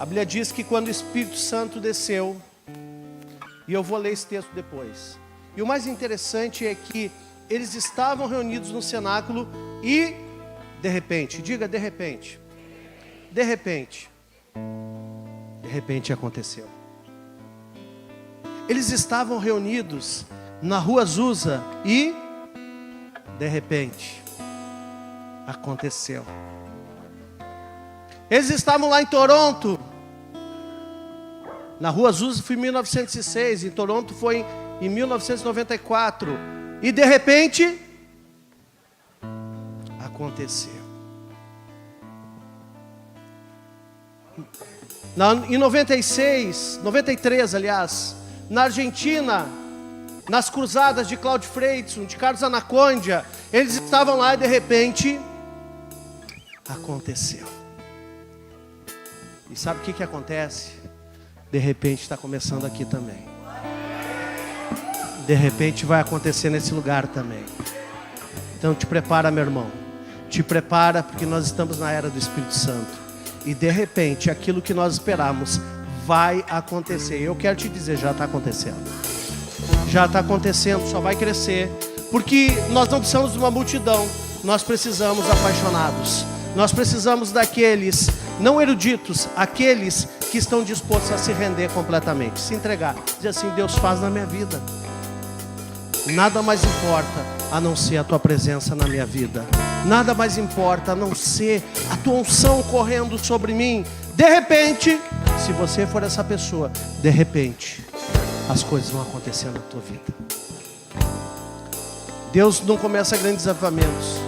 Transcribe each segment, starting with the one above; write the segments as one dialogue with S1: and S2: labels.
S1: A Bíblia diz que quando o Espírito Santo desceu, e eu vou ler esse texto depois. E o mais interessante é que eles estavam reunidos no cenáculo e, de repente, diga de repente. De repente aconteceu. Eles estavam reunidos na rua Azusa e, de repente, aconteceu. Eles estavam lá em Toronto. Na rua Azusa foi em 1906, em Toronto foi em 1994. E de repente, aconteceu. Em 93, aliás, na Argentina, nas cruzadas de Cláudio Freixo, de Carlos Anacondia, eles estavam lá e de repente, aconteceu. E sabe o que acontece? De repente está começando aqui também. De repente vai acontecer nesse lugar também. Então te prepara, meu irmão. Te prepara, porque nós estamos na era do Espírito Santo. E de repente aquilo que nós esperamos vai acontecer. Eu quero te dizer, já está acontecendo. Já está acontecendo, só vai crescer. Porque nós não precisamos de uma multidão. Nós precisamos apaixonados. Nós precisamos daqueles, não eruditos, aqueles que estão dispostos a se render completamente, se entregar. Dizer assim, Deus faz na minha vida. Nada mais importa a não ser a tua presença na minha vida. Nada mais importa a não ser a tua unção correndo sobre mim. De repente, se você for essa pessoa, de repente, as coisas vão acontecer na tua vida. Deus não começa grandes avivamentos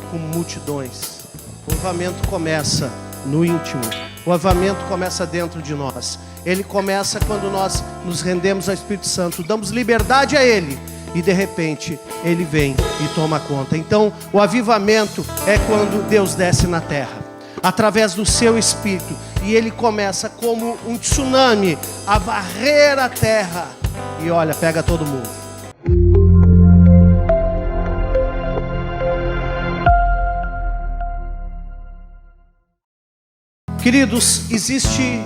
S1: com multidões. O avivamento começa no íntimo. O avivamento começa dentro de nós. Ele começa quando nós nos rendemos ao Espírito Santo, damos liberdade a Ele. E de repente, Ele vem e toma conta. Então, o avivamento é quando Deus desce na terra, através do seu Espírito. E Ele começa como um tsunami a varrer a terra. E olha, pega todo mundo. Queridos, existe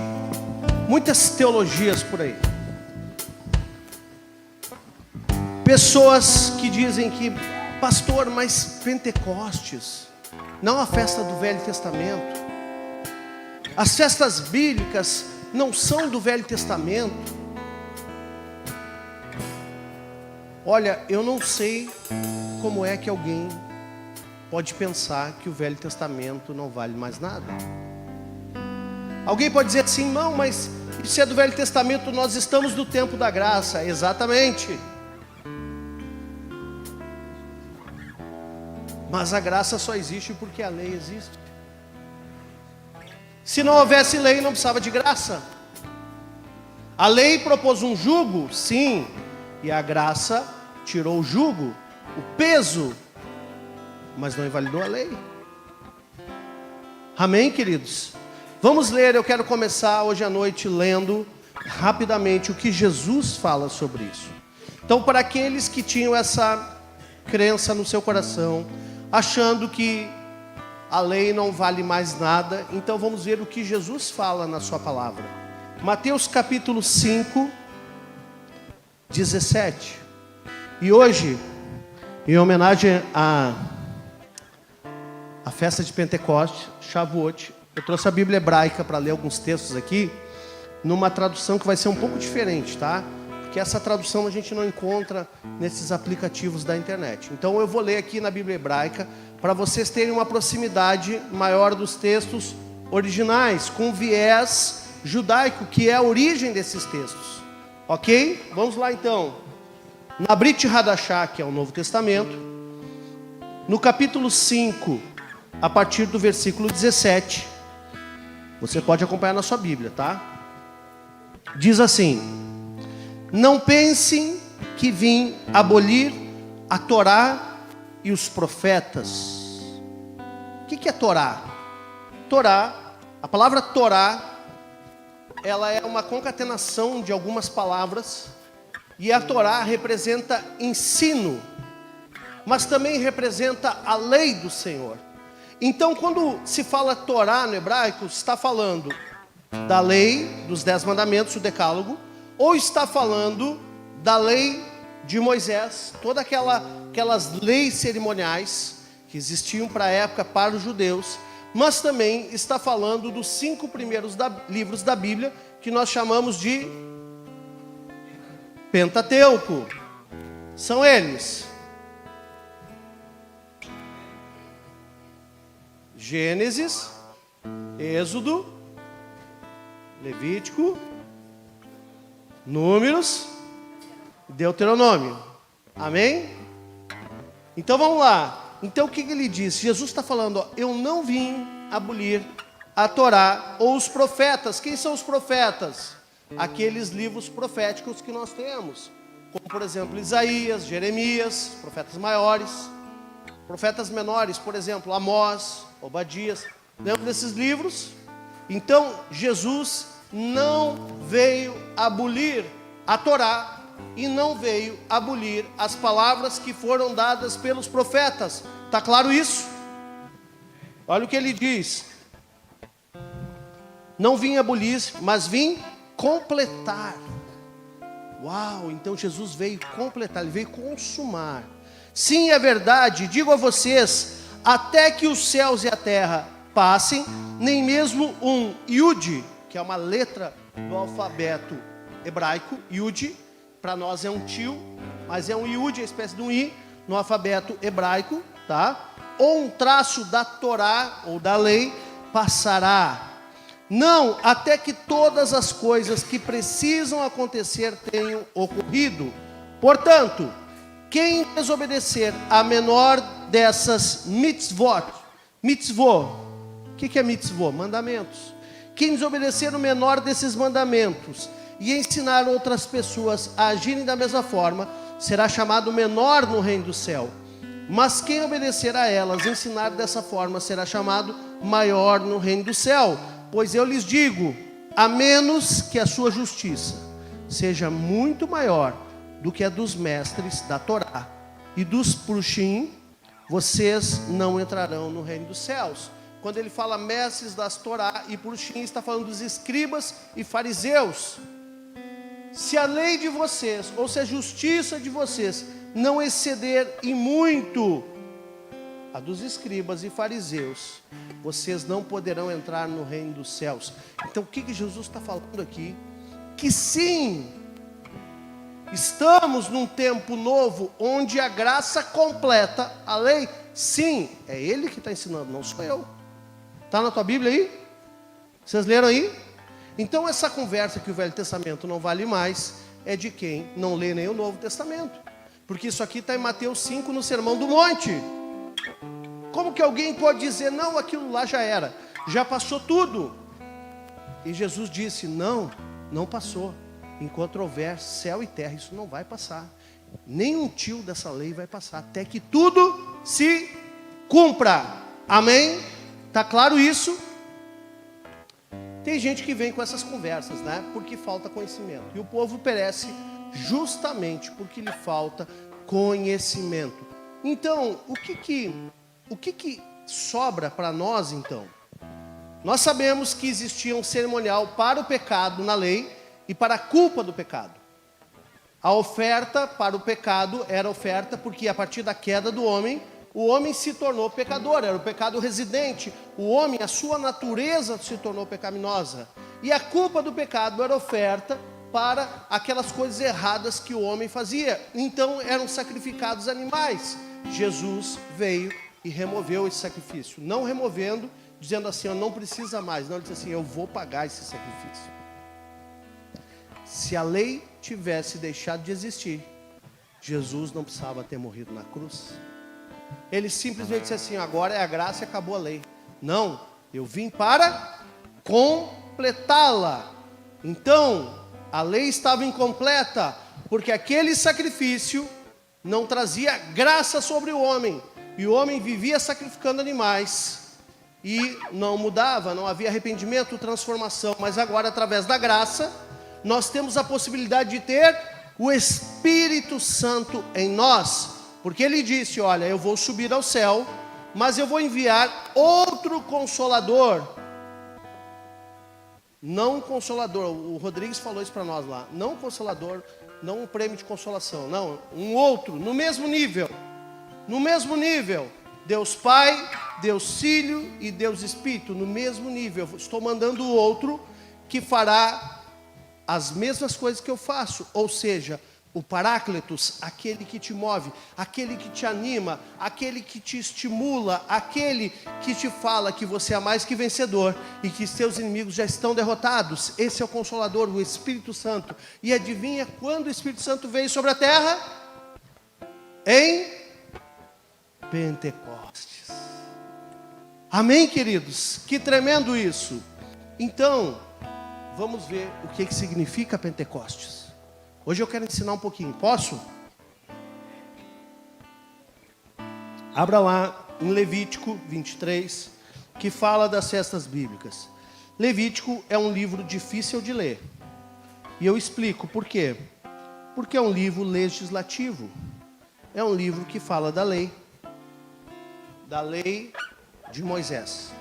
S1: muitas teologias por aí. Pessoas que dizem que, pastor, mas Pentecostes não é a festa do Velho Testamento. As festas bíblicas não são do Velho Testamento. Olha, eu não sei como é que alguém pode pensar que o Velho Testamento não vale mais nada. Alguém pode dizer assim, não, mas isso é do Velho Testamento, nós estamos no tempo da graça. Exatamente. Mas a graça só existe porque a lei existe. Se não houvesse lei, não precisava de graça. A lei propôs um jugo, sim, e a graça tirou o jugo, o peso, mas não invalidou a lei. Amém, queridos? Vamos ler, eu quero começar hoje à noite lendo rapidamente o que Jesus fala sobre isso. Então, para aqueles que tinham essa crença no seu coração, achando que a lei não vale mais nada, então vamos ver o que Jesus fala na sua palavra. Mateus capítulo 5, 17. E hoje, em homenagem à festa de Pentecostes, Shavuot, eu trouxe a Bíblia hebraica para ler alguns textos aqui, numa tradução que vai ser um pouco diferente, tá? Porque essa tradução a gente não encontra nesses aplicativos da internet. Então eu vou ler aqui na Bíblia hebraica, para vocês terem uma proximidade maior dos textos originais, com viés judaico, que é a origem desses textos. Ok? Vamos lá então. Na Brit Hadashah, que é o Novo Testamento, no capítulo 5, a partir do versículo 17, você pode acompanhar na sua Bíblia, tá? Diz assim: não pensem que vim abolir a Torá e os profetas. O que é Torá? Torá, a palavra Torá, ela é uma concatenação de algumas palavras, e a Torá representa ensino, mas também representa a lei do Senhor. Então, quando se fala Torá no hebraico, está falando da lei dos 10 mandamentos, o decálogo, ou está falando da lei de Moisés, todas aquelas leis cerimoniais que existiam para a época para os judeus, mas também está falando dos 5 primeiros livros da Bíblia, que nós chamamos de Pentateuco. São eles: Gênesis, Êxodo, Levítico, Números, Deuteronômio. Amém? Então vamos lá. Então o que ele diz? Jesus está falando, ó, eu não vim abolir a Torá ou os profetas. Quem são os profetas? Aqueles livros proféticos que nós temos, como por exemplo Isaías, Jeremias, profetas maiores, profetas menores, por exemplo Amós, Obadias. Lembra desses livros? Então Jesus não veio abolir a Torá e não veio abolir as palavras que foram dadas pelos profetas. Está claro isso? Olha o que ele diz: não vim abolir, mas vim completar. Uau, então Jesus veio completar, ele veio consumar. Sim, é verdade, digo a vocês, até que os céus e a terra passem, nem mesmo um Yud, que é uma letra do alfabeto hebraico, Yud, para nós é um tio, mas é um Yud, é uma espécie de um I, no alfabeto hebraico, tá? Ou um traço da Torá, ou da lei, passará. Não, até que todas as coisas que precisam acontecer tenham ocorrido. Portanto, quem desobedecer a menor dessas mitzvot, o que é mitzvot? Mandamentos. Quem desobedecer o menor desses mandamentos e ensinar outras pessoas a agirem da mesma forma, será chamado menor no reino do céu. Mas quem obedecer a elas, ensinar dessa forma, será chamado maior no reino do céu. Pois eu lhes digo, a menos que a sua justiça seja muito maior do que a dos mestres da Torá e dos Prushim, vocês não entrarão no reino dos céus. Quando ele fala mestres das Torá e Prushim, está falando dos escribas e fariseus. Se a lei de vocês, ou se a justiça de vocês, não exceder em muito a dos escribas e fariseus, vocês não poderão entrar no reino dos céus. Então o que Jesus está falando aqui? Que sim, estamos num tempo novo, onde a graça completa a lei. Sim, é Ele que está ensinando, não sou eu. Está na tua Bíblia aí? Vocês leram aí? Então essa conversa que o Velho Testamento não vale mais, é de quem não lê nem o Novo Testamento. Porque isso aqui está em Mateus 5, no Sermão do Monte. Como que alguém pode dizer, não, aquilo lá já era, já passou tudo? E Jesus disse, não passou. Enquanto houver céu e terra, isso não vai passar. Nenhum tio dessa lei vai passar, até que tudo se cumpra. Amém? Está claro isso? Tem gente que vem com essas conversas, né? Porque falta conhecimento. E o povo perece justamente porque lhe falta conhecimento. Então, o que sobra para nós, então? Nós sabemos que existia um cerimonial para o pecado na lei e para a culpa do pecado. A oferta para o pecado era oferta porque a partir da queda do homem, o homem se tornou pecador, era o pecado residente. O homem, a sua natureza se tornou pecaminosa. E a culpa do pecado era oferta para aquelas coisas erradas que o homem fazia. Então eram sacrificados animais. Jesus veio e removeu esse sacrifício. Não removendo, dizendo assim, não precisa mais. Não, ele disse assim, eu vou pagar esse sacrifício. Se a lei tivesse deixado de existir, Jesus não precisava ter morrido na cruz. Ele simplesmente disse assim, agora é a graça e acabou a lei. Não, eu vim para completá-la. Então, a lei estava incompleta, porque aquele sacrifício não trazia graça sobre o homem. E o homem vivia sacrificando animais e não mudava, não havia arrependimento, transformação. Mas agora, através da graça, nós temos a possibilidade de ter o Espírito Santo em nós. Porque ele disse, olha, eu vou subir ao céu, mas eu vou enviar outro Consolador. Não um consolador. O Rodrigues falou isso para nós lá. Não um consolador, não um prêmio de consolação. Não, um outro, no mesmo nível. No mesmo nível. Deus Pai, Deus Filho e Deus Espírito. No mesmo nível. Estou mandando o outro que fará as mesmas coisas que eu faço. Ou seja, o Paráclitos, aquele que te move, aquele que te anima, aquele que te estimula, aquele que te fala que você é mais que vencedor e que seus inimigos já estão derrotados. Esse é o Consolador, o Espírito Santo. E adivinha quando o Espírito Santo veio sobre a terra? Em Pentecostes. Amém, queridos? Que tremendo isso. Então, vamos ver o que significa Pentecostes. Hoje eu quero ensinar um pouquinho, posso? Abra lá em Levítico 23, que fala das festas bíblicas. Levítico é um livro difícil de ler. E eu explico por quê. Porque é um livro legislativo. É um livro que fala da lei de Moisés.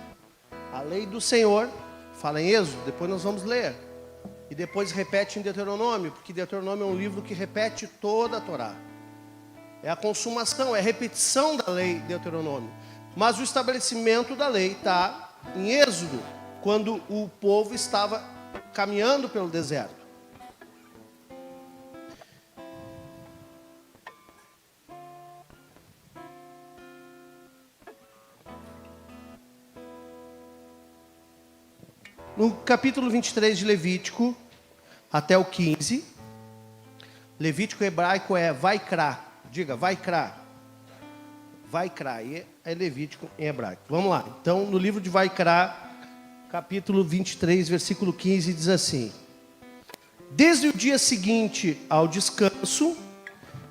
S1: A lei do Senhor fala em Êxodo, depois nós vamos ler. E depois repete em Deuteronômio, porque Deuteronômio é um livro que repete toda a Torá. É a consumação, é a repetição da lei de Deuteronômio. Mas o estabelecimento da lei está em Êxodo, quando o povo estava caminhando pelo deserto. No capítulo 23 de Levítico, até o 15, Levítico hebraico é Vaikra. Diga, Vaikra. Vaikra, é Levítico em hebraico. Vamos lá. Então, no livro de Vaikra, capítulo 23, versículo 15, diz assim: desde o dia seguinte ao descanso,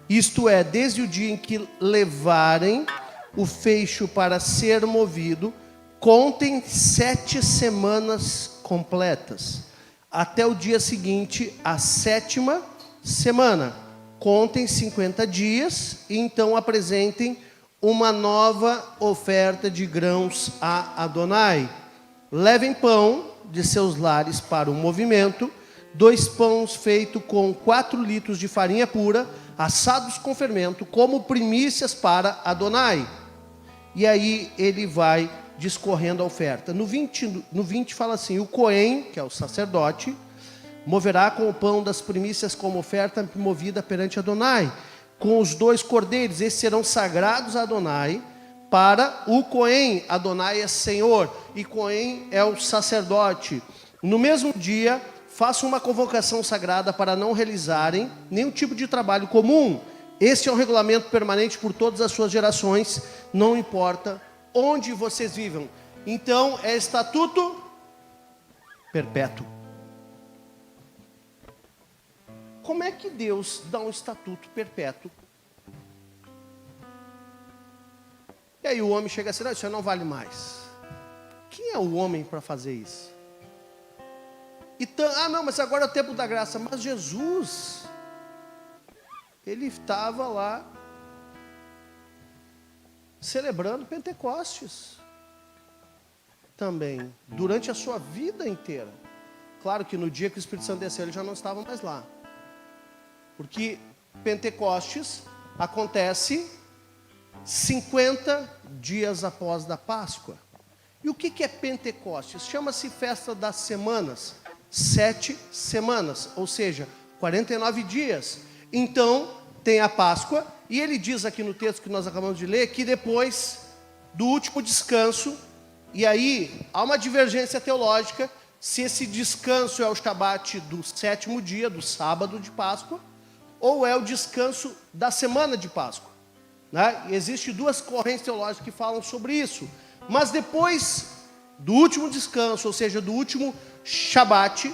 S1: isto é, desde o dia em que levarem o feixe para ser movido, contem 7 semanas completas. Até o dia seguinte, a 7ª semana. Contem 50 dias e então apresentem uma nova oferta de grãos a Adonai. Levem pão de seus lares para o movimento, 2 pães feitos com 4 litros de farinha pura, assados com fermento, como primícias para Adonai. E aí ele vai discorrendo a oferta. No 20 fala assim: o Cohen, que é o sacerdote, moverá com o pão das primícias como oferta movida perante Adonai, com os 2 cordeiros, esses serão sagrados a Adonai, para o Cohen. Adonai é Senhor, e Cohen é o sacerdote. No mesmo dia, façam uma convocação sagrada para não realizarem nenhum tipo de trabalho comum. Este é um regulamento permanente por todas as suas gerações, não importa onde vocês vivam. Então, é estatuto perpétuo. Como é que Deus dá um estatuto perpétuo? E aí o homem chega assim: não, isso não vale mais. Quem é o homem para fazer isso? Não, mas agora é o tempo da graça. Mas Jesus, ele estava lá celebrando Pentecostes também, durante a sua vida inteira. Claro que no dia que o Espírito Santo desceu, ele já não estava mais lá, porque Pentecostes acontece 50 dias após da Páscoa. E o que é Pentecostes? Chama-se festa das semanas, 7 semanas, ou seja, 49 dias. Então, tem a Páscoa, e ele diz aqui no texto que nós acabamos de ler, que depois do último descanso, e aí há uma divergência teológica, se esse descanso é o Shabat do 7º dia, do sábado de Páscoa, ou é o descanso da semana de Páscoa, né? Existem 2 correntes teológicas que falam sobre isso, mas depois do último descanso, ou seja, do último Shabat,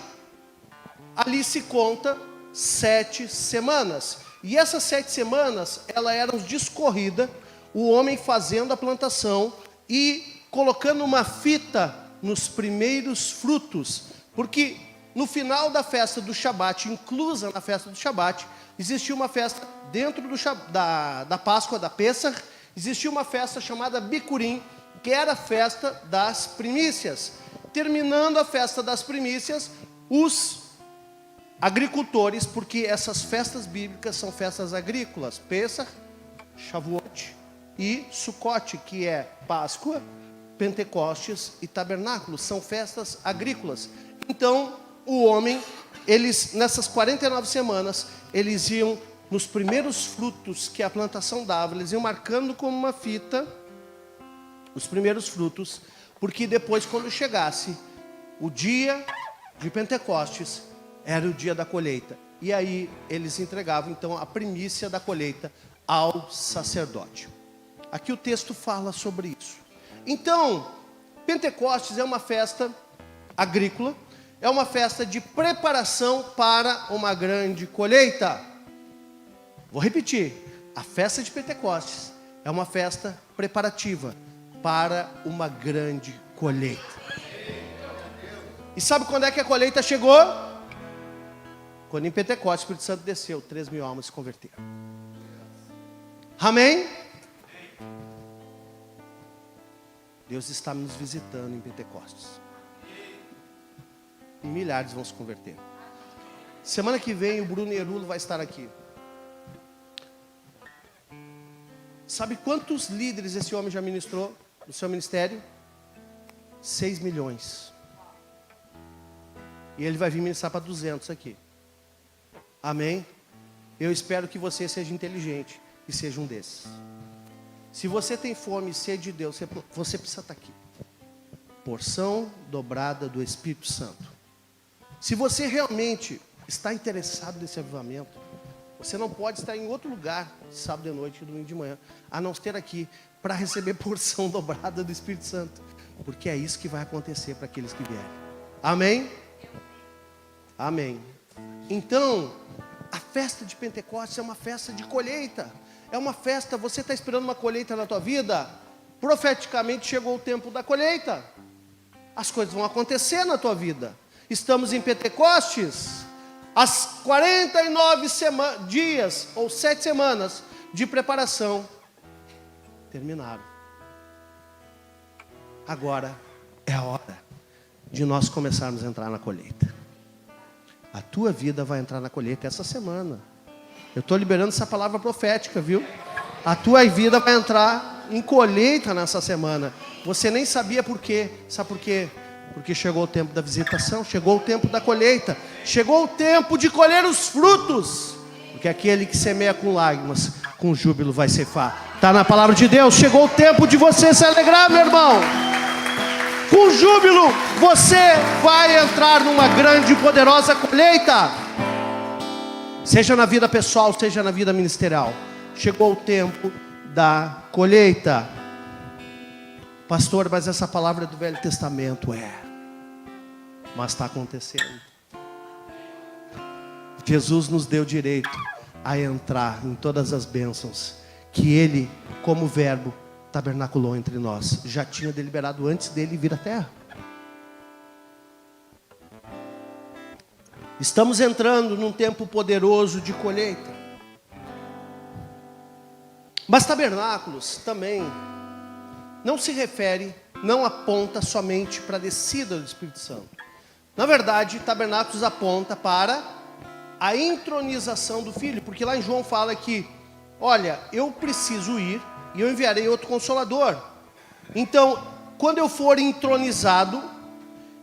S1: ali se conta 7 semanas, e essas 7 semanas, elas eram discorridas, o homem fazendo a plantação e colocando uma fita nos primeiros frutos, porque no final da festa do Shabat, inclusa na festa do Shabat, existia uma festa dentro da Páscoa, da Pêssar, existia uma festa chamada Bicurim, que era a festa das primícias. terminando a festa das primícias, os agricultores, porque essas festas bíblicas são festas agrícolas, Pêssar, Shavuot e Sucote, que é Páscoa, Pentecostes e Tabernáculo, são festas agrícolas. Então, o homem, eles, nessas 49 semanas, eles iam, nos primeiros frutos que a plantação dava, eles iam marcando como uma fita, os primeiros frutos, porque depois, quando chegasse o dia de Pentecostes, era o dia da colheita. E aí, eles entregavam, então, a primícia da colheita ao sacerdote. Aqui o texto fala sobre isso. Então, Pentecostes é uma festa agrícola, é uma festa de preparação para uma grande colheita. Vou repetir, a festa de Pentecostes é uma festa preparativa para uma grande colheita. E sabe quando é que a colheita chegou? Quando em Pentecostes o Espírito Santo desceu, 3.000 almas se converteram. Amém? Deus está nos visitando em Pentecostes. E milhares vão se converter. Semana que vem o Bruno Erulo vai estar aqui. Sabe quantos líderes esse homem já ministrou no seu ministério? 6 milhões. E ele vai vir ministrar para 200 aqui. Amém? Eu espero que você seja inteligente e seja um desses. Se você tem fome e sede de Deus, você precisa estar aqui. Porção dobrada do Espírito Santo. Se você realmente está interessado nesse avivamento, você não pode estar em outro lugar, sábado de noite e domingo de manhã, a não ser aqui, para receber porção dobrada do Espírito Santo. Porque é isso que vai acontecer para aqueles que vierem. Amém? Amém. Então, a festa de Pentecostes é uma festa de colheita. É uma festa, você está esperando uma colheita na tua vida? Profeticamente chegou o tempo da colheita. As coisas vão acontecer na tua vida. Estamos em Pentecostes. As 49 dias ou 7 semanas de preparação terminaram. Agora é a hora de nós começarmos a entrar na colheita. A tua vida vai entrar na colheita essa semana. Eu estou liberando essa palavra profética, viu? A tua vida vai entrar em colheita nessa semana. Você nem sabia por quê. Sabe por quê? Porque chegou o tempo da visitação, chegou o tempo da colheita, chegou o tempo de colher os frutos. Porque aquele que semeia com lágrimas, com júbilo vai ceifar. Está na palavra de Deus. Chegou o tempo de você se alegrar, meu irmão. Com júbilo, você vai entrar numa grande e poderosa colheita. Seja na vida pessoal, seja na vida ministerial. Chegou o tempo da colheita. Pastor, mas essa palavra é do Velho Testamento. Mas está acontecendo. Jesus nos deu direito a entrar em todas as bênçãos que Ele, como verbo, tabernaculou entre nós. Já tinha deliberado antes dele vir à terra. Estamos entrando num tempo poderoso de colheita. Mas tabernáculos também não se refere, não aponta somente para a descida do Espírito Santo. Na verdade, tabernáculos aponta para a intronização do Filho. Porque lá em João fala que, olha, eu preciso ir e eu enviarei outro Consolador. Então, quando eu for entronizado,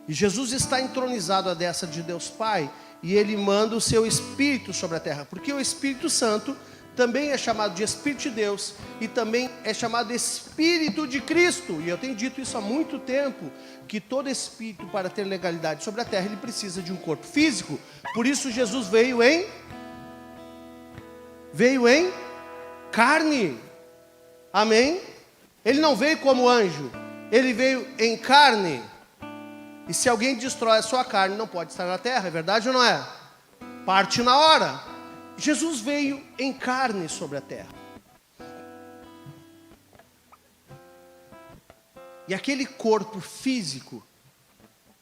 S1: e Jesus está entronizado à destra de Deus Pai, e Ele manda o seu Espírito sobre a terra. Porque o Espírito Santo também é chamado de Espírito de Deus e também é chamado Espírito de Cristo. E eu tenho dito isso há muito tempo, que todo Espírito, para ter legalidade sobre a terra, ele precisa de um corpo físico. Por isso Jesus veio em carne. Amém? Ele não veio como anjo, ele veio em carne. E se alguém destrói a sua carne, não pode estar na terra, é verdade ou não é? Parte na hora. Jesus veio em carne sobre a terra. E aquele corpo físico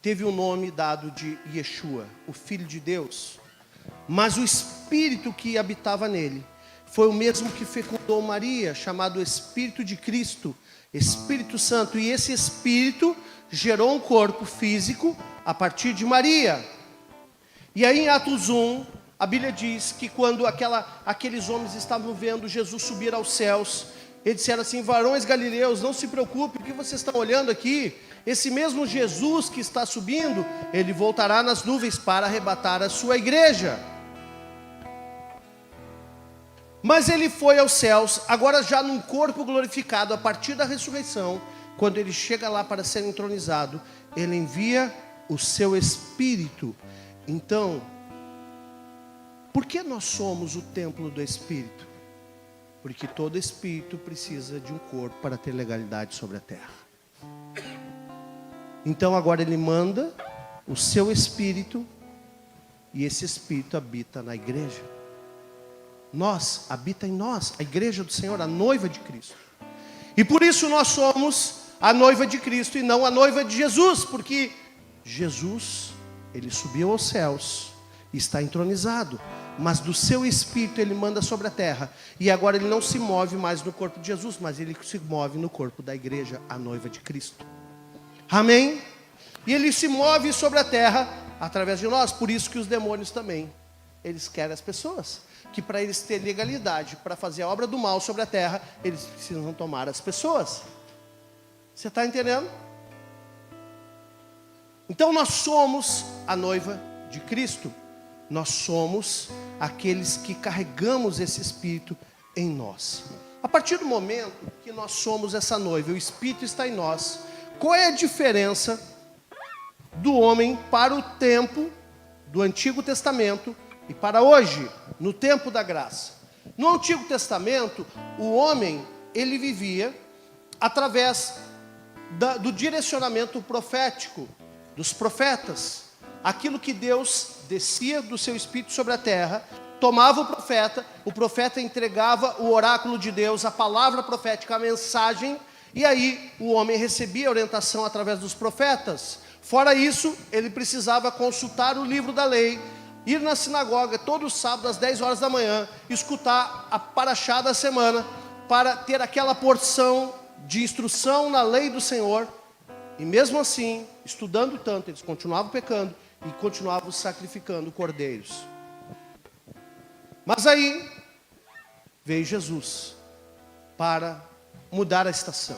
S1: teve o nome dado de Yeshua, o Filho de Deus. Mas o Espírito que habitava nele foi o mesmo que fecundou Maria, chamado Espírito de Cristo, Espírito Santo. E esse Espírito gerou um corpo físico a partir de Maria. E aí em Atos 1, a Bíblia diz que quando aqueles homens estavam vendo Jesus subir aos céus, eles disseram assim: varões galileus, não se preocupem, o que vocês estão olhando aqui? Esse mesmo Jesus que está subindo, ele voltará nas nuvens para arrebatar a sua igreja. Mas ele foi aos céus, agora já num corpo glorificado, a partir da ressurreição. Quando ele chega lá para ser entronizado, ele envia o seu Espírito. Então, por que nós somos o templo do Espírito? Porque todo Espírito precisa de um corpo para ter legalidade sobre a terra. Então agora ele manda o seu Espírito, e esse Espírito habita na igreja. Habita em nós, a igreja do Senhor, a noiva de Cristo. E por isso nós somos a noiva de Cristo e não a noiva de Jesus, porque Jesus, ele subiu aos céus e está entronizado, mas do seu Espírito ele manda sobre a terra, e agora ele não se move mais no corpo de Jesus, mas ele se move no corpo da igreja, a noiva de Cristo. Amém? E ele se move sobre a terra através de nós. Por isso que os demônios também, eles querem as pessoas, que para eles terem legalidade para fazer a obra do mal sobre a terra, eles precisam tomar as pessoas. Você está entendendo? Então nós somos a noiva de Cristo. Nós somos aqueles que carregamos esse Espírito em nós. A partir do momento que nós somos essa noiva, o Espírito está em nós. Qual é a diferença do homem para o tempo do Antigo Testamento e para hoje, no tempo da graça? No Antigo Testamento, o homem, ele vivia através do direcionamento profético dos profetas. Aquilo que Deus descia do seu Espírito sobre a terra, tomava o profeta entregava o oráculo de Deus, a palavra profética, a mensagem, e aí o homem recebia orientação através dos profetas. Fora isso, ele precisava consultar o livro da lei, ir na sinagoga todo sábado às 10 horas da manhã, escutar a paraxá da semana, para ter aquela porção de instrução na lei do Senhor. E mesmo assim, estudando tanto, eles continuavam pecando e continuavam sacrificando cordeiros. Mas aí veio Jesus para mudar a estação.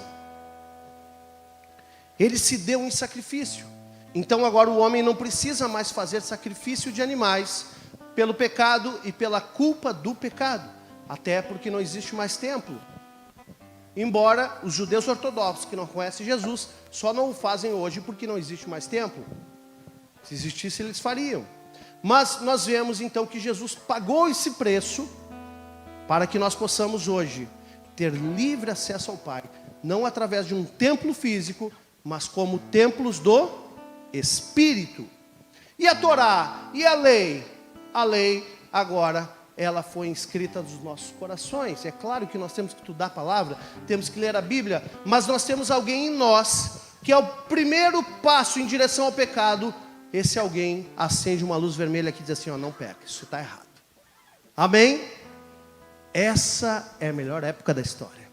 S1: Ele se deu em sacrifício. Então agora o homem não precisa mais fazer sacrifício de animais pelo pecado e pela culpa do pecado, até porque não existe mais templo. Embora os judeus ortodoxos que não conhecem Jesus só não o fazem hoje porque não existe mais templo. Se existisse, eles fariam. Mas nós vemos então que Jesus pagou esse preço para que nós possamos hoje ter livre acesso ao Pai, não através de um templo físico, mas como templos do Espírito. E a Torá, e a lei agora ela foi inscrita nos nossos corações. É claro que nós temos que estudar a palavra, temos que ler a Bíblia, mas nós temos alguém em nós que é o primeiro passo em direção ao pecado. Esse alguém acende uma luz vermelha que diz assim: ó, não peca, isso está errado. Amém? Essa é a melhor época da história,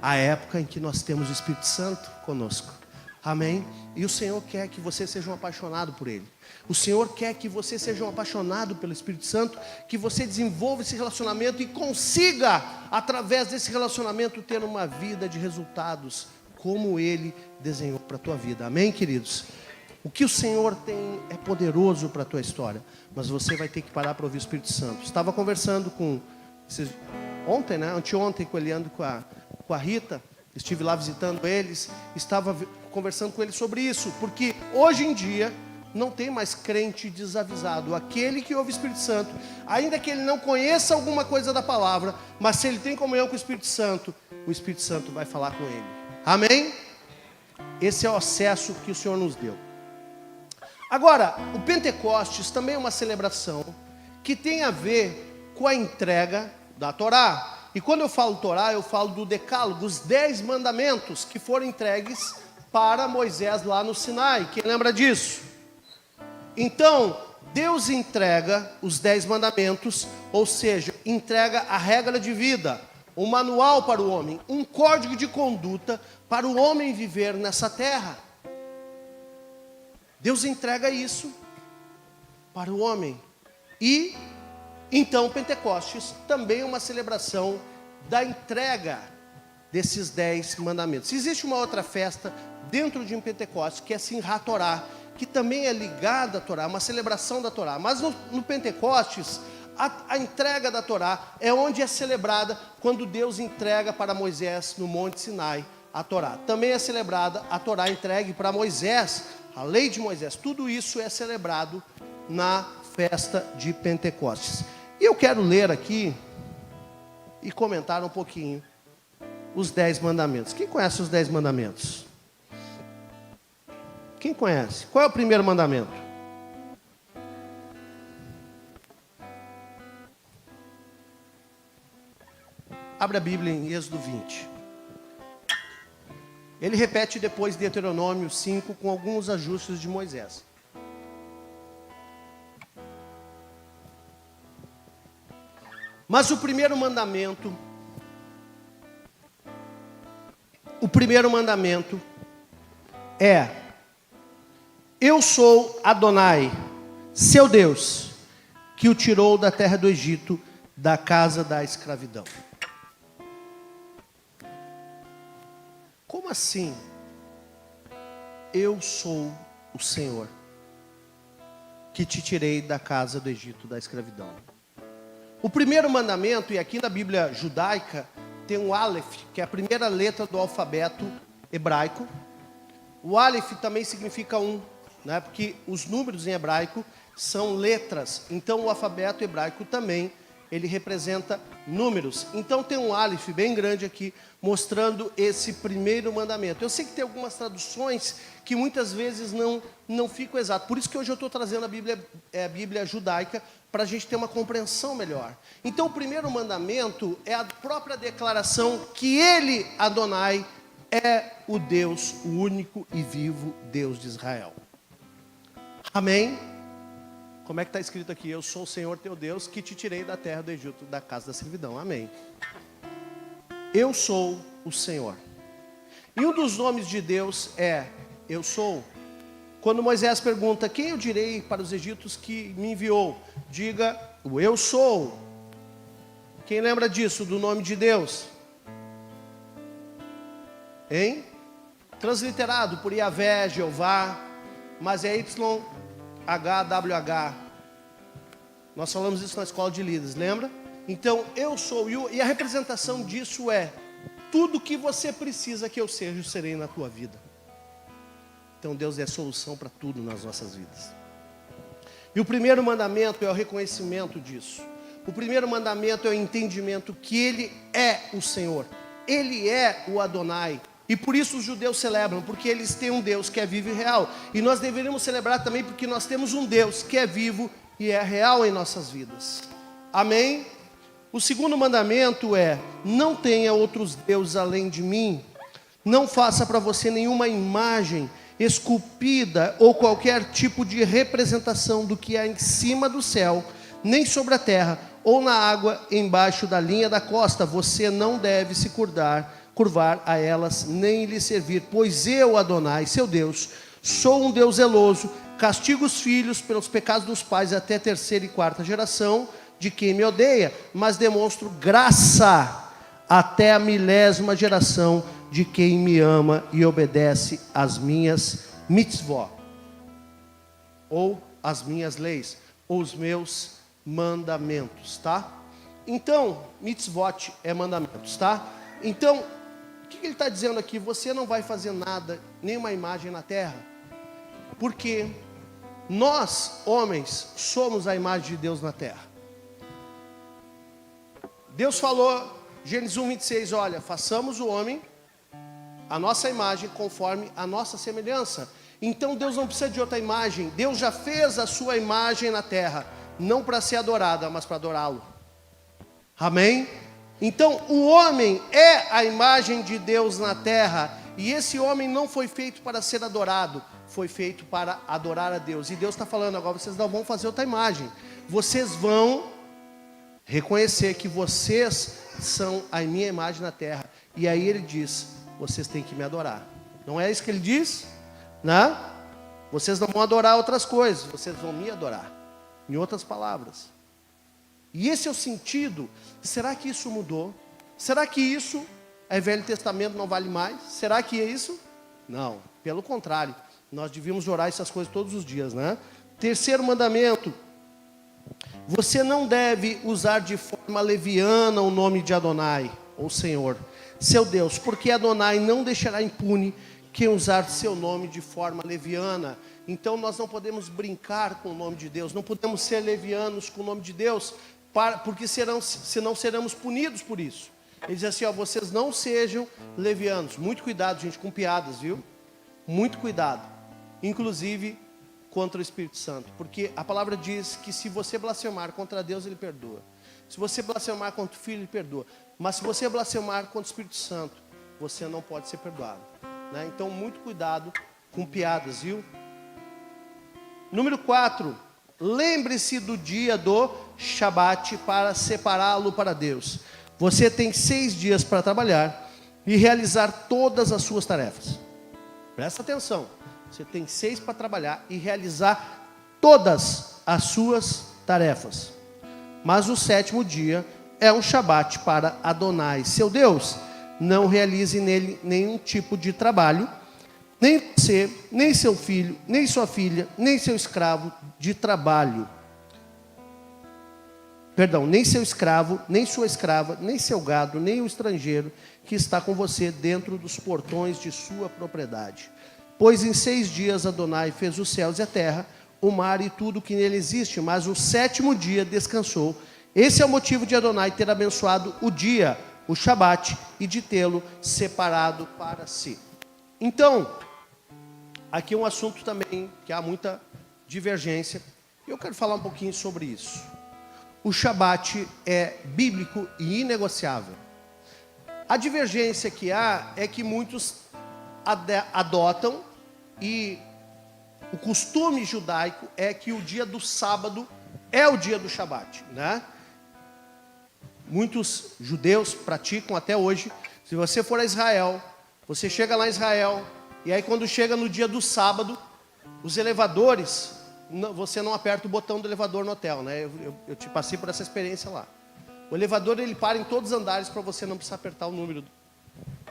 S1: a época em que nós temos o Espírito Santo conosco. Amém? E o Senhor quer que você seja um apaixonado por Ele. O Senhor quer que você seja um apaixonado pelo Espírito Santo, que você desenvolva esse relacionamento e consiga, através desse relacionamento, ter uma vida de resultados, como Ele desenhou para a tua vida. Amém, queridos? O que o Senhor tem é poderoso para a tua história, mas você vai ter que parar para ouvir o Espírito Santo. Estava conversando ontem, né? Anteontem, com o Eliandro, com a Rita. Estive lá visitando eles, estava conversando com eles sobre isso, porque hoje em dia não tem mais crente desavisado. Aquele que ouve o Espírito Santo, ainda que ele não conheça alguma coisa da palavra, mas se ele tem comunhão com o Espírito Santo vai falar com ele. Amém? Esse é o acesso que o Senhor nos deu. Agora, o Pentecostes também é uma celebração que tem a ver com a entrega da Torá. E quando eu falo Torá, eu falo do Decálogo, os 10 mandamentos que foram entregues para Moisés lá no Sinai. Quem lembra disso? Então, Deus entrega os 10 mandamentos, ou seja, entrega a regra de vida, um manual para o homem, um código de conduta para o homem viver nessa terra. Deus entrega isso para o homem. E então Pentecostes também é uma celebração da entrega desses 10 mandamentos. Existe uma outra festa dentro de um Pentecostes, que é Simchat Torá, que também é ligada à Torá, uma celebração da Torá. Mas no Pentecostes, a entrega da Torá é onde é celebrada quando Deus entrega para Moisés no Monte Sinai a Torá. Também é celebrada a Torá entregue para Moisés, a lei de Moisés. Tudo isso é celebrado na festa de Pentecostes. E eu quero ler aqui e comentar um pouquinho os 10 mandamentos. Quem conhece os 10 mandamentos? Quem conhece? Qual é o primeiro mandamento? Abre a Bíblia em Êxodo 20. Ele repete depois Deuteronômio 5 com alguns ajustes de Moisés. Mas o primeiro mandamento é: eu sou Adonai, seu Deus, que o tirou da terra do Egito, da casa da escravidão. Como assim? Eu sou o Senhor, que te tirei da casa do Egito, da escravidão. O primeiro mandamento, e aqui na Bíblia judaica, tem um Aleph, que é a primeira letra do alfabeto hebraico. O Aleph também significa né? Porque os números em hebraico são letras. Então o alfabeto hebraico também, ele representa números. Então tem um Aleph bem grande aqui, mostrando esse primeiro mandamento. Eu sei que tem algumas traduções que muitas vezes não ficam exatas. Por isso que hoje eu estou trazendo a Bíblia judaica, para a gente ter uma compreensão melhor. Então o primeiro mandamento é a própria declaração que Ele, Adonai, é o Deus, o único e vivo Deus de Israel. Amém? Como é que está escrito aqui? Eu sou o Senhor teu Deus, que te tirei da terra do Egito, da casa da servidão. Amém. Eu sou o Senhor. E um dos nomes de Deus é Eu sou. Quando Moisés pergunta, quem eu direi para os egípcios que me enviou? Diga, o eu sou. Quem lembra disso, do nome de Deus? Hein? Transliterado por Yahvé, Jeová, mas é YHWH. Nós falamos isso na escola de líderes, lembra? Então, eu sou, e a representação disso é, tudo que você precisa que eu seja, eu serei na tua vida. Então Deus é a solução para tudo nas nossas vidas. E o primeiro mandamento é o reconhecimento disso. O primeiro mandamento é o entendimento que Ele é o Senhor. Ele é o Adonai. E por isso os judeus celebram, porque eles têm um Deus que é vivo e real. E nós deveríamos celebrar também porque nós temos um Deus que é vivo e é real em nossas vidas. Amém? O segundo mandamento é: não tenha outros deuses além de mim. Não faça para você nenhuma imagem esculpida ou qualquer tipo de representação do que há em cima do céu, nem sobre a terra, ou na água embaixo da linha da costa. Você não deve se curvar a elas, nem lhe servir, pois eu, Adonai, seu Deus, sou um Deus zeloso, castigo os filhos pelos pecados dos pais até a 3ª e 4ª geração de quem me odeia, mas demonstro graça até a 1000ª geração de quem me ama e obedece às minhas mitzvot, ou as minhas leis, ou os meus mandamentos, tá? Então, mitzvot é mandamentos, tá? Então, o que ele está dizendo aqui? Você não vai fazer nada, nenhuma imagem na terra, porque nós, homens, somos a imagem de Deus na terra. Deus falou, Gênesis 1:26, olha, façamos o homem a nossa imagem conforme a nossa semelhança. Então Deus não precisa de outra imagem. Deus já fez a sua imagem na terra, não para ser adorada, mas para adorá-lo. Amém? Então o homem é a imagem de Deus na terra, e esse homem não foi feito para ser adorado, foi feito para adorar a Deus. E Deus está falando, agora vocês não vão fazer outra imagem, vocês vão reconhecer que vocês são a minha imagem na terra. E aí ele diz, vocês têm que me adorar. Não é isso que ele diz? Né? Vocês não vão adorar outras coisas, vocês vão me adorar. Em outras palavras. E esse é o sentido. Será que isso mudou? Será que isso é Velho Testamento, não vale mais? Será que é isso? Não, pelo contrário. Nós devíamos orar essas coisas todos os dias, né? Terceiro mandamento. Você não deve usar de forma leviana o nome de Adonai, ou Senhor, seu Deus, porque Adonai não deixará impune quem usar seu nome de forma leviana. Então nós não podemos brincar com o nome de Deus, não podemos ser levianos com o nome de Deus, porque senão seremos punidos por isso. Ele diz assim, ó, vocês não sejam levianos. Muito cuidado, gente, com piadas, viu? Muito cuidado. Inclusive contra o Espírito Santo. Porque a palavra diz que se você blasfemar contra Deus, Ele perdoa. Se você blasfemar contra o Filho, Ele perdoa. Mas se você blasfemar contra o Espírito Santo, você não pode ser perdoado, né? Então, muito cuidado com piadas, viu? Número 4. Lembre-se do dia do Shabat para separá-lo para Deus. Você tem 6 dias para trabalhar e realizar todas as suas tarefas. Presta atenção. Você tem 6 para trabalhar e realizar todas as suas tarefas. Mas o 7º dia é um Shabat para Adonai, seu Deus. Não realize nele nenhum tipo de trabalho, nem você, nem seu filho, nem sua filha, nem seu escravo de trabalho. Perdão, nem seu escravo, nem sua escrava, nem seu gado, nem o estrangeiro que está com você dentro dos portões de sua propriedade. Pois em 6 dias Adonai fez os céus e a terra, o mar e tudo que nele existe, mas o 7º dia descansou. Esse é o motivo de Adonai ter abençoado o dia, o Shabat, e de tê-lo separado para si. Então, aqui é um assunto também que há muita divergência. Eu quero falar um pouquinho sobre isso. O Shabat é bíblico e inegociável. A divergência que há é que muitos adotam, e o costume judaico é que o dia do sábado é o dia do Shabat, né? Muitos judeus praticam até hoje. Se você for a Israel, você chega lá em Israel, e aí quando chega no dia do sábado, os elevadores, você não aperta o botão do elevador no hotel, né? Eu te passei por essa experiência lá. O elevador, ele para em todos os andares para você não precisar apertar o número.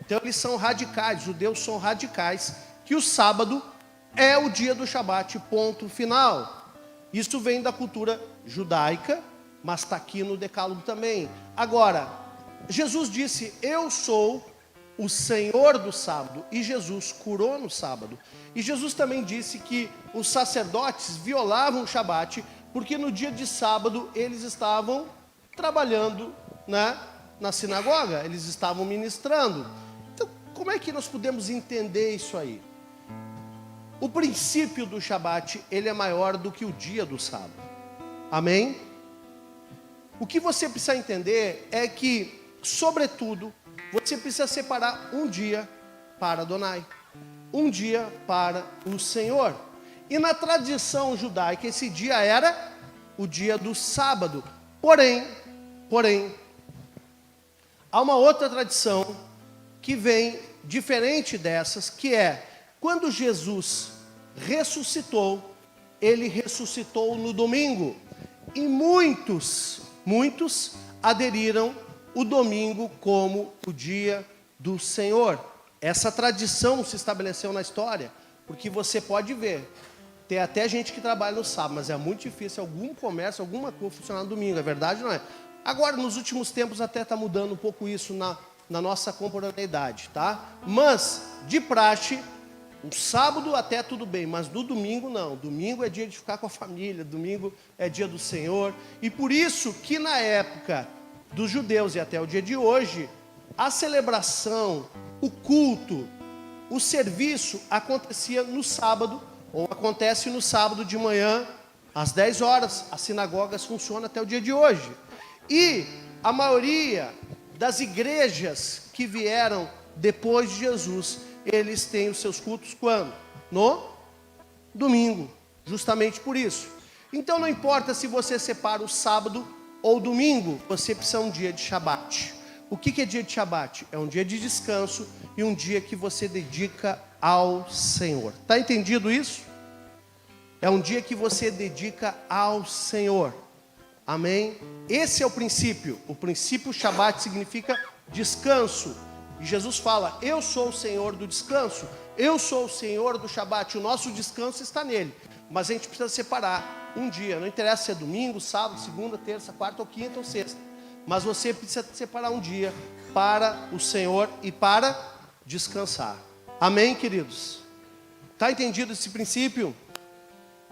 S1: Então eles são radicais, os judeus são radicais, que o sábado é o dia do Shabat, ponto final. Isso vem da cultura judaica, mas está aqui no Decálogo também. Agora, Jesus disse, eu sou o Senhor do sábado, e Jesus curou no sábado. E Jesus também disse que os sacerdotes violavam o Shabat, porque no dia de sábado eles estavam trabalhando, né, na sinagoga, eles estavam ministrando. Então, como é que nós podemos entender isso aí? O princípio do Shabat, ele é maior do que o dia do sábado. Amém? O que você precisa entender é que, sobretudo, você precisa separar um dia para Adonai, um dia para o Senhor. E na tradição judaica, esse dia era o dia do sábado. Porém, há uma outra tradição que vem diferente dessas, que é, quando Jesus ressuscitou, ele ressuscitou no domingo. E muitos aderiram o domingo como o dia do Senhor. Essa tradição se estabeleceu na história, porque você pode ver, tem até gente que trabalha no sábado, mas é muito difícil algum comércio, alguma coisa funcionar no domingo, é verdade ou não é? Agora, nos últimos tempos, até está mudando um pouco isso na nossa contemporaneidade, tá? Mas, de praxe, o sábado até tudo bem, mas no domingo não. Domingo é dia de ficar com a família, domingo é dia do Senhor. E por isso que na época dos judeus e até o dia de hoje, a celebração, o culto, o serviço acontecia no sábado, ou acontece no sábado de manhã, às 10 horas. As sinagogas funcionam até o dia de hoje. E a maioria das igrejas que vieram depois de Jesus, eles têm os seus cultos quando? No domingo, justamente por isso. Então não importa se você separa o sábado ou domingo, você precisa um dia de Shabat. O que é dia de Shabat? É um dia de descanso e um dia que você dedica ao Senhor. Está entendido isso? É um dia que você dedica ao Senhor. Amém? Esse é o princípio. O princípio Shabat significa descanso. E Jesus fala, eu sou o Senhor do descanso. Eu sou o Senhor do Shabat. O nosso descanso está nele. Mas a gente precisa separar um dia. Não interessa se é domingo, sábado, segunda, terça, quarta ou quinta ou sexta. Mas você precisa separar um dia para o Senhor e para descansar. Amém, queridos? Está entendido esse princípio?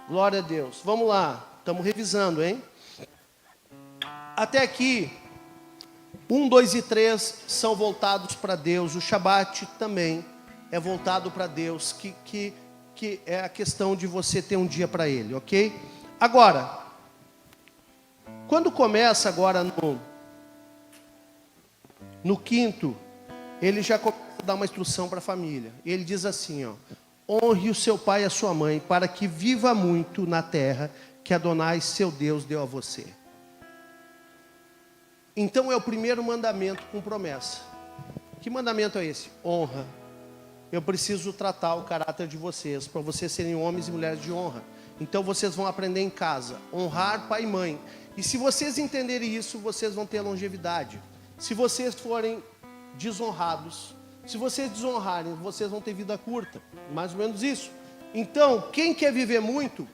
S1: Glória a Deus. Vamos lá. Estamos revisando, hein? Até aqui, 1, 2 e 3 são voltados para Deus. O Shabat também é voltado para Deus, que é a questão de você ter um dia para Ele, ok? Agora, quando começa agora no quinto, ele já começa a dar uma instrução para a família. Ele diz assim, ó, honre o seu pai e a sua mãe, para que viva muito na terra que Adonai, seu Deus, deu a você. Então é o primeiro mandamento com promessa. Que mandamento é esse? Honra. Eu preciso tratar o caráter de vocês, para vocês serem homens e mulheres de honra. Então vocês vão aprender em casa, honrar pai e mãe. E se vocês entenderem isso, vocês vão ter longevidade. Se vocês forem desonrados, se vocês desonrarem, vocês vão ter vida curta. Mais ou menos isso. Então, quem quer viver muito,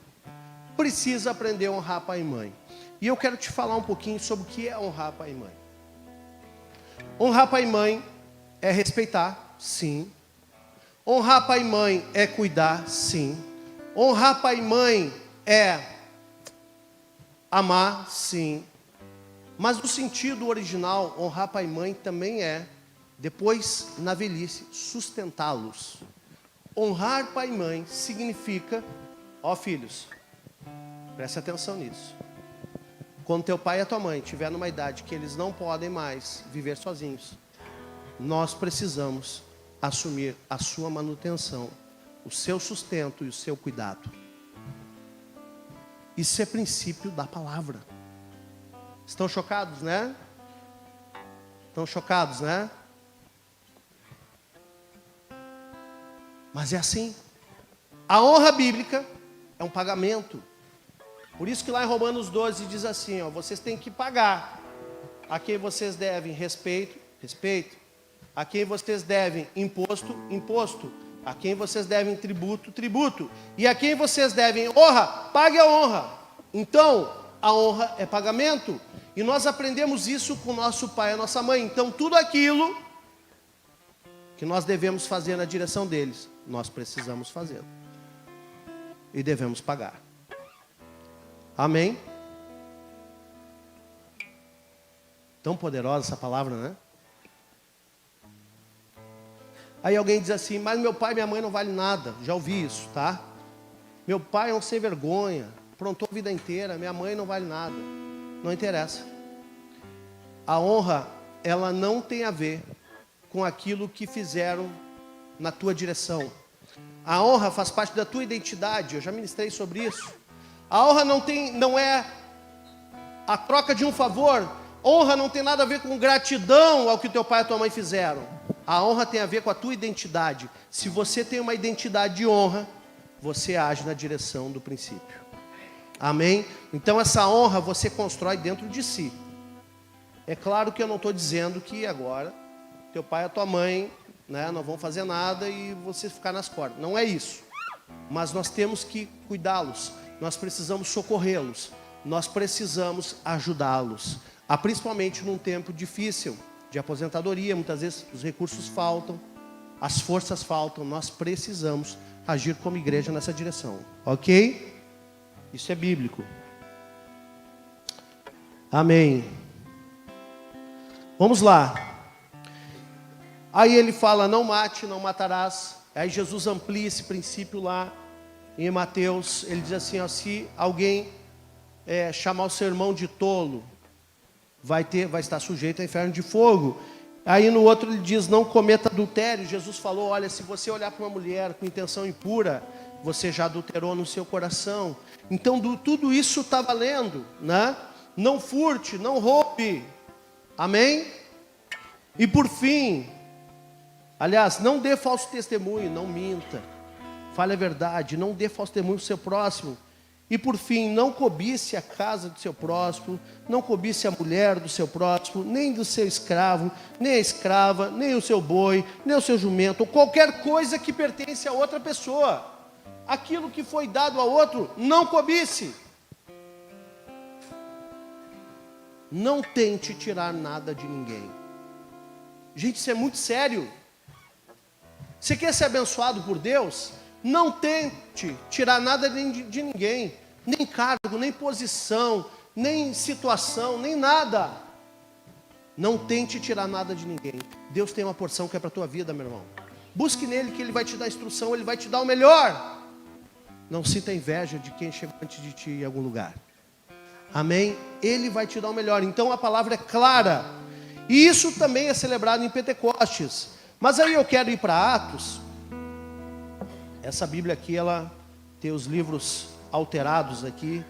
S1: precisa aprender a honrar pai e mãe. E eu quero te falar um pouquinho sobre o que é honrar pai e mãe. Honrar pai e mãe é respeitar, sim. Honrar pai e mãe é cuidar, sim. Honrar pai e mãe é amar, sim. Mas no sentido original, honrar pai e mãe também é, depois, na velhice, sustentá-los. Honrar pai e mãe significa, ó filhos, preste atenção nisso. Quando teu pai e a tua mãe estiver numa idade que eles não podem mais viver sozinhos, nós precisamos assumir a sua manutenção, o seu sustento e o seu cuidado. Isso é princípio da palavra. Estão chocados, né? Estão chocados, né? Mas é assim. A honra bíblica é um pagamento. Por isso que lá em Romanos 12 diz assim, ó, vocês têm que pagar. A quem vocês devem respeito, respeito. A quem vocês devem imposto, imposto. A quem vocês devem tributo, tributo. E a quem vocês devem honra, pague a honra. Então, a honra é pagamento. E nós aprendemos isso com nosso pai e a nossa mãe. Então, tudo aquilo que nós devemos fazer na direção deles, nós precisamos fazer. E devemos pagar. Amém? Tão poderosa essa palavra, né? Aí alguém diz assim, mas meu pai e minha mãe não valem nada. Já ouvi isso, tá? Meu pai é um sem vergonha, aprontou a vida inteira, minha mãe não vale nada. Não interessa. A honra, ela não tem a ver com aquilo que fizeram na tua direção. A honra faz parte da tua identidade, eu já ministrei sobre isso. A honra não é a troca de um favor. Honra não tem nada a ver com gratidão ao que teu pai e tua mãe fizeram. A honra tem a ver com a tua identidade. Se você tem uma identidade de honra, você age na direção do princípio. Amém? Então essa honra você constrói dentro de si. É claro que eu não estou dizendo que agora teu pai e a tua mãe, né, não vão fazer nada e você ficar nas cordas. Não é isso. Mas nós temos que cuidá-los. Nós precisamos socorrê-los. Nós precisamos ajudá-los. Principalmente num tempo difícil de aposentadoria. Muitas vezes os recursos faltam, as forças faltam. Nós precisamos agir como igreja nessa direção. Ok? Isso é bíblico. Amém. Vamos lá. Aí ele fala, não mate, não matarás. Aí Jesus amplia esse princípio lá em Mateus. Ele diz assim, ó, se alguém chamar o seu irmão de tolo, vai estar sujeito ao inferno de fogo. Aí no outro ele diz, não cometa adultério. Jesus falou, olha, se você olhar para uma mulher com intenção impura, você já adulterou no seu coração. Então tudo isso está valendo, né? Não furte, não roube. Amém? E por fim, aliás, não dê falso testemunho, não minta. fale a verdade, não dê falso testemunho para o seu próximo. E por fim, não cobice a casa do seu próximo, não cobice a mulher do seu próximo, nem do seu escravo, nem a escrava, nem o seu boi, nem o seu jumento, ou qualquer coisa que pertence a outra pessoa. Aquilo que foi dado a outro, não cobice. Não tente tirar nada de ninguém. Gente, isso é muito sério. Você quer ser abençoado por Deus? Não tente tirar nada de ninguém. Nem cargo, nem posição, nem situação, nem nada. Não tente tirar nada de ninguém. Deus tem uma porção que é para a tua vida, meu irmão. Busque nele que ele vai te dar instrução, ele vai te dar o melhor. Não sinta inveja de quem chegou antes de ti em algum lugar. Amém? Ele vai te dar o melhor. Então a palavra é clara. E isso também é celebrado em Pentecostes. Mas aí eu quero ir para Atos. Essa Bíblia aqui, ela tem os livros alterados aqui.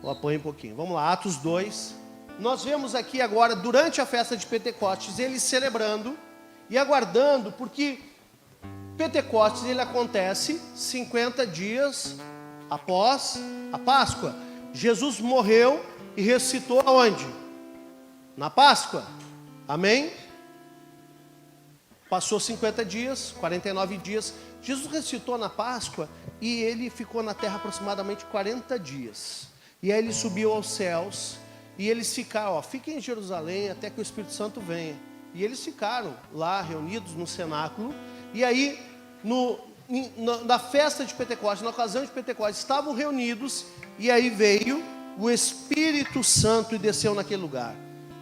S1: Eu apanho um pouquinho. Vamos lá, Atos 2. Nós vemos aqui agora, durante a festa de Pentecostes, eles celebrando e aguardando, porque Pentecostes ele acontece 50 dias após a Páscoa. Jesus morreu e ressuscitou aonde? Na Páscoa. Amém? Passou 50 dias, 49 dias. Jesus ressuscitou na Páscoa e ele ficou na terra aproximadamente 40 dias. E aí ele subiu aos céus e eles ficaram, fiquem em Jerusalém até que o Espírito Santo venha. E eles ficaram lá reunidos no cenáculo. E aí, na festa de Pentecostes, na ocasião de Pentecostes, estavam reunidos. E aí veio o Espírito Santo e desceu naquele lugar.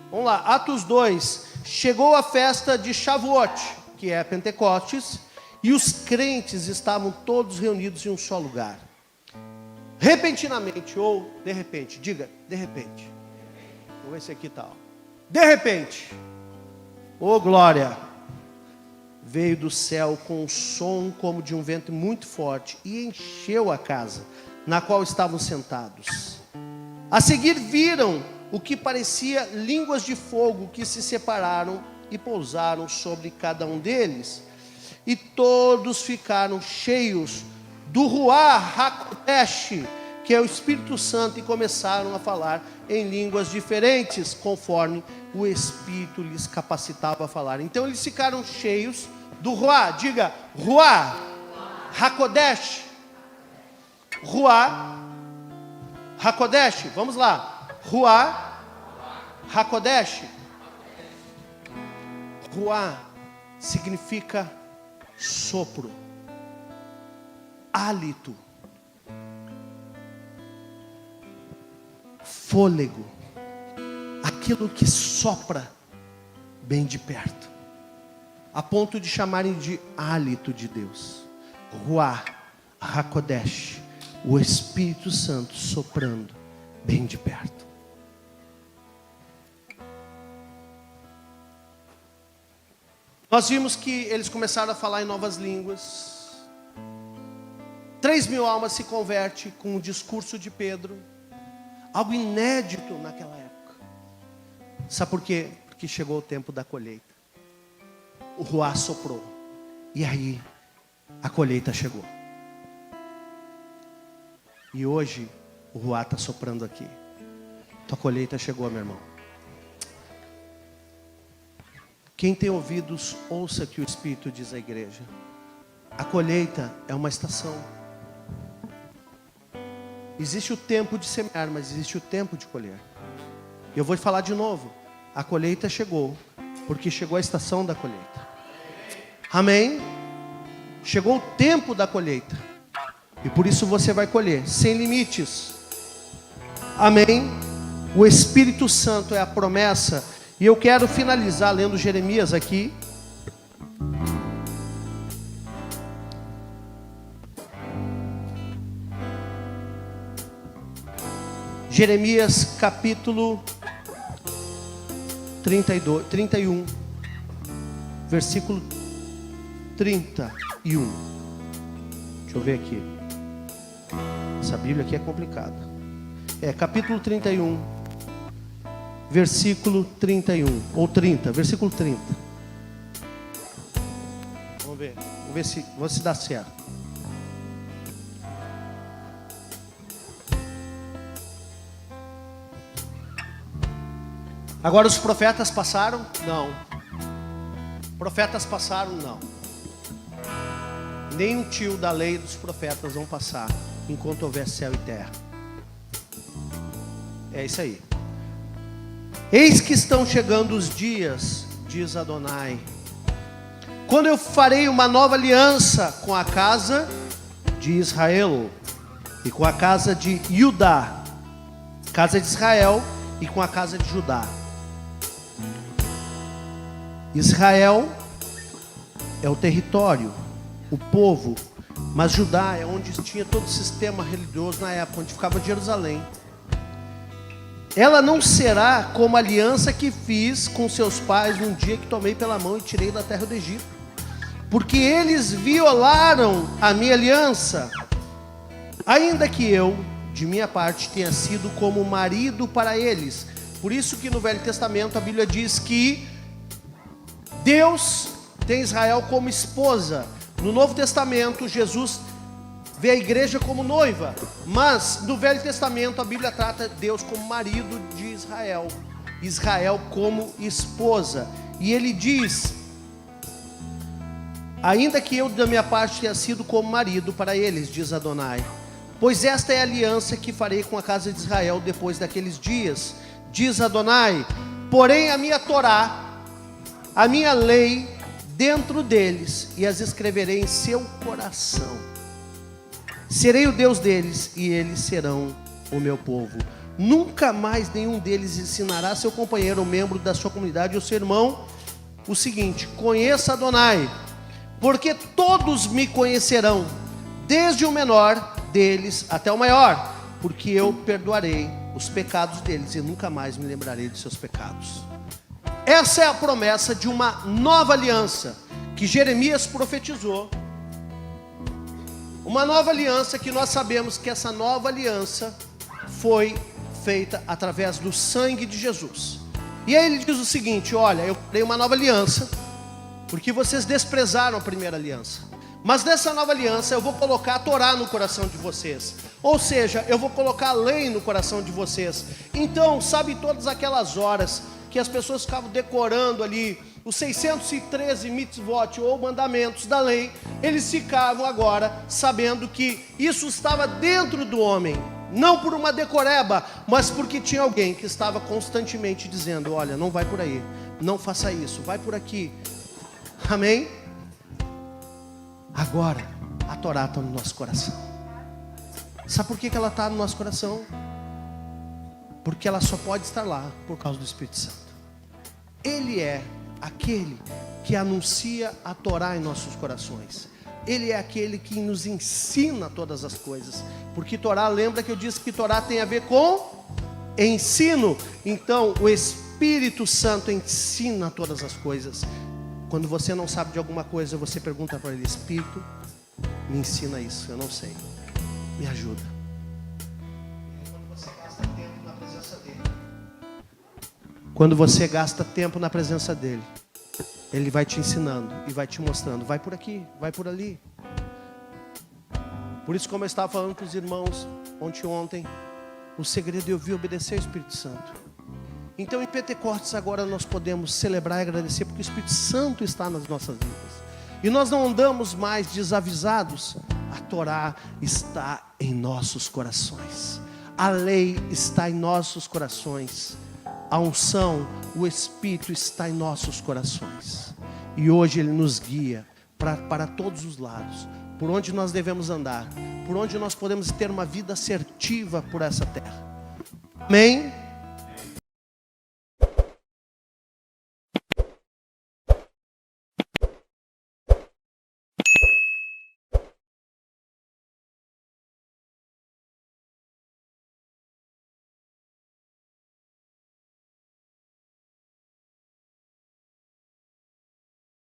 S1: Vamos lá, Atos 2. Chegou a festa de Shavuot, que é Pentecostes, e os crentes estavam todos reunidos em um só lugar. Repentinamente, ou de repente, diga, de repente. Vamos ver se aqui está. De repente, ô glória, veio do céu com um som como de um vento muito forte e encheu a casa na qual estavam sentados. A seguir viram o que parecia línguas de fogo que se separaram e pousaram sobre cada um deles. E todos ficaram cheios do Ruach HaKodesh, que é o Espírito Santo, e começaram a falar em línguas diferentes, conforme o Espírito lhes capacitava a falar. Então eles ficaram cheios do Ruach, diga, Ruach HaKodesh. Ruach HaKodesh, vamos lá. Ruach HaKodesh. Ruach significa sopro, hálito, fôlego, aquilo que sopra bem de perto, a ponto de chamarem de hálito de Deus. Ruach HaKodesh, o Espírito Santo soprando bem de perto. Nós vimos que eles começaram a falar em novas línguas. 3.000 almas se convertem com o discurso de Pedro. Algo inédito naquela época. Sabe por quê? Porque chegou o tempo da colheita. O Ruach soprou. E aí, a colheita chegou. E hoje, o Ruach está soprando aqui. Tua colheita chegou, meu irmão. Quem tem ouvidos, ouça que o Espírito diz à igreja. A colheita é uma estação. Existe o tempo de semear, mas existe o tempo de colher. E eu vou te falar de novo. A colheita chegou, porque chegou a estação da colheita. Amém? Chegou o tempo da colheita. E por isso você vai colher, sem limites. Amém? O Espírito Santo é a promessa. E eu quero finalizar lendo Jeremias aqui. Jeremias capítulo 31, versículo 31. Deixa eu ver aqui. Essa Bíblia aqui é complicada. Capítulo 31, versículo 31, ou 30, versículo 30. Vamos ver se dá certo. Agora os profetas passaram? Não. Profetas passaram? Não. Nem um tio da lei dos profetas vão passar enquanto houver céu e terra. É isso aí. Eis que estão chegando os dias, diz Adonai, quando eu farei uma nova aliança com a casa de Israel e com a casa de Judá, casa de Israel e com a casa de Judá. Israel é o território, o povo, mas Judá é onde tinha todo o sistema religioso na época, onde ficava Jerusalém. Ela não será como a aliança que fiz com seus pais num dia que tomei pela mão e tirei da terra do Egito, porque eles violaram a minha aliança, ainda que eu, de minha parte, tenha sido como marido para eles. Por isso que no Velho Testamento a Bíblia diz que Deus tem Israel como esposa. No Novo Testamento, Jesus vê a igreja como noiva, mas no Velho Testamento a Bíblia trata Deus como marido de Israel, Israel como esposa. E ele diz: ainda que eu da minha parte tenha sido como marido para eles, diz Adonai, pois esta é a aliança que farei com a casa de Israel depois daqueles dias, diz Adonai, porém a minha Torá, a minha lei dentro deles, e as escreverei em seu coração. Serei o Deus deles, e eles serão o meu povo. Nunca mais nenhum deles ensinará seu companheiro ou membro da sua comunidade ou seu irmão o seguinte: conheça Adonai, porque todos me conhecerão, desde o menor deles até o maior, porque eu perdoarei os pecados deles e nunca mais me lembrarei de seus pecados. Essa é a promessa de uma nova aliança que Jeremias profetizou. Uma nova aliança que nós sabemos que essa nova aliança foi feita através do sangue de Jesus. E aí ele diz o seguinte: olha, eu farei uma nova aliança, porque vocês desprezaram a primeira aliança. Mas nessa nova aliança eu vou colocar a Torá no coração de vocês. Ou seja, eu vou colocar a lei no coração de vocês. Então, sabe todas aquelas horas que as pessoas ficavam decorando ali os 613 mitzvot ou mandamentos da lei, eles ficavam agora sabendo que isso estava dentro do homem, não por uma decoreba, mas porque tinha alguém que estava constantemente dizendo: olha, não vai por aí, não faça isso, vai por aqui. Amém? Agora a Torá está no nosso coração. Sabe por que ela está no nosso coração? Porque ela só pode estar lá por causa do Espírito Santo. Ele é aquele que anuncia a Torá em nossos corações. Ele é aquele que nos ensina todas as coisas. Porque Torá, lembra que eu disse que Torá tem a ver com ensino. Então o Espírito Santo ensina todas as coisas. Quando você não sabe de alguma coisa, você pergunta para ele: Espírito, me ensina isso, eu não sei, me ajuda. Quando você gasta tempo na presença dele, ele vai te ensinando e vai te mostrando: vai por aqui, vai por ali. Por isso, como eu estava falando com os irmãos ontem, o segredo é ouvir e obedecer ao Espírito Santo. Então em Pentecostes agora nós podemos celebrar e agradecer, porque o Espírito Santo está nas nossas vidas. E nós não andamos mais desavisados. A Torá está em nossos corações. A lei está em nossos corações. A unção, o Espírito está em nossos corações. E hoje Ele nos guia para todos os lados, por onde nós devemos andar, por onde nós podemos ter uma vida assertiva por essa terra. Amém?